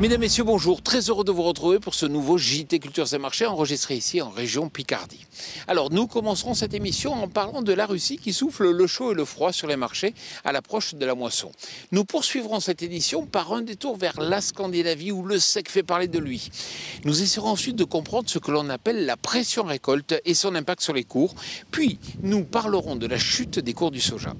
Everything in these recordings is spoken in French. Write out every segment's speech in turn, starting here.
Mesdames, Messieurs, bonjour. Très heureux de vous retrouver pour ce nouveau JT Cultures et Marchés enregistré ici en région Picardie. Alors, nous commencerons cette émission en parlant de la Russie qui souffle le chaud et le froid sur les marchés à l'approche de la moisson. Nous poursuivrons cette édition par un détour vers la Scandinavie où le sec fait parler de lui. Nous essaierons ensuite de comprendre ce que l'on appelle la pression récolte et son impact sur les cours. Puis, nous parlerons de la chute des cours du soja.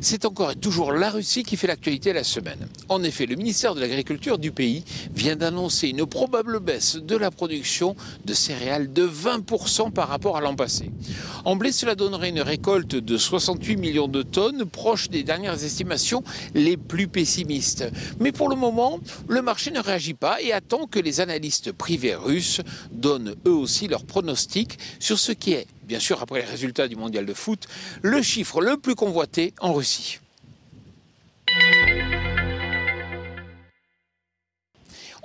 C'est encore et toujours la Russie qui fait l'actualité la semaine. En effet, le ministère de l'Agriculture du pays vient d'annoncer une probable baisse de la production de céréales de 20% par rapport à l'an passé. En blé, cela donnerait une récolte de 68 millions de tonnes, proche des dernières estimations les plus pessimistes. Mais pour le moment, le marché ne réagit pas et attend que les analystes privés russes donnent eux aussi leurs pronostics sur ce qui est, bien sûr après les résultats du mondial de foot, le chiffre le plus convoité en Russie.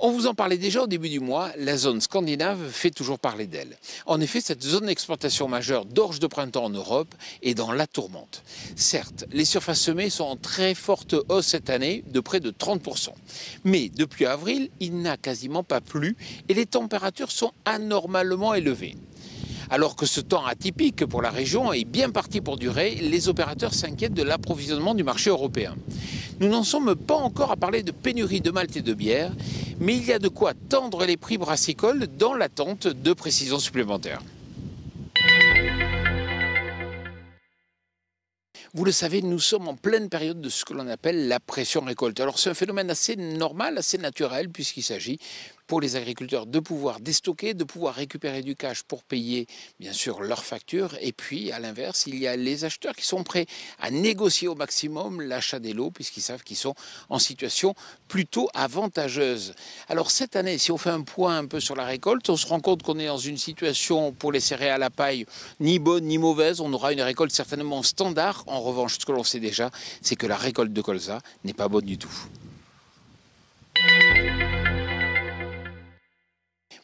On vous en parlait déjà au début du mois, la zone scandinave fait toujours parler d'elle. En effet, cette zone d'exploitation majeure d'orge de printemps en Europe est dans la tourmente. Certes, les surfaces semées sont en très forte hausse cette année, de près de 30%. Mais depuis avril, il n'a quasiment pas plu et les températures sont anormalement élevées. Alors que ce temps atypique pour la région est bien parti pour durer, les opérateurs s'inquiètent de l'approvisionnement du marché européen. Nous n'en sommes pas encore à parler de pénurie de malt et de bière, mais il y a de quoi tendre les prix brassicoles dans l'attente de précisions supplémentaires. Vous le savez, nous sommes en pleine période de ce que l'on appelle la pression récolte. Alors c'est un phénomène assez normal, assez naturel, puisqu'il s'agit pour les agriculteurs de pouvoir déstocker, de pouvoir récupérer du cash pour payer bien sûr leurs factures. Et puis à l'inverse, il y a les acheteurs qui sont prêts à négocier au maximum l'achat des lots puisqu'ils savent qu'ils sont en situation plutôt avantageuse. Alors cette année, si on fait un point un peu sur la récolte, on se rend compte qu'on est dans une situation pour les céréales à paille ni bonne ni mauvaise. On aura une récolte certainement standard. En revanche, ce que l'on sait déjà, c'est que la récolte de colza n'est pas bonne du tout.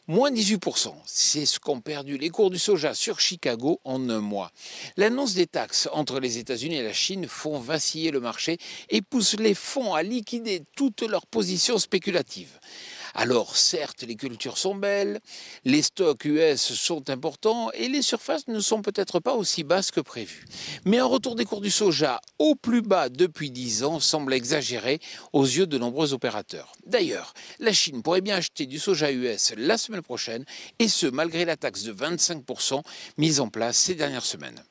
Moins 18%, c'est ce qu'ont perdu les cours du soja sur Chicago en un mois. L'annonce des taxes entre les États-Unis et la Chine font vaciller le marché et poussent les fonds à liquider toutes leurs positions spéculatives. Alors certes, les cultures sont belles, les stocks US sont importants et les surfaces ne sont peut-être pas aussi basses que prévu. Mais un retour des cours du soja au plus bas depuis 10 ans semble exagéré aux yeux de nombreux opérateurs. D'ailleurs, la Chine pourrait bien acheter du soja US la semaine prochaine et ce malgré la taxe de 25% mise en place ces dernières semaines.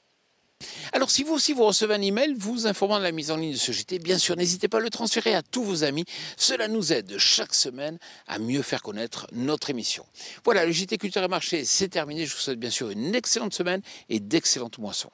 Alors si vous aussi vous recevez un email vous informant de la mise en ligne de ce JT, bien sûr n'hésitez pas à le transférer à tous vos amis. Cela nous aide chaque semaine à mieux faire connaître notre émission. Voilà, le JT Culture et Marché c'est terminé. Je vous souhaite bien sûr une excellente semaine et d'excellentes moissons.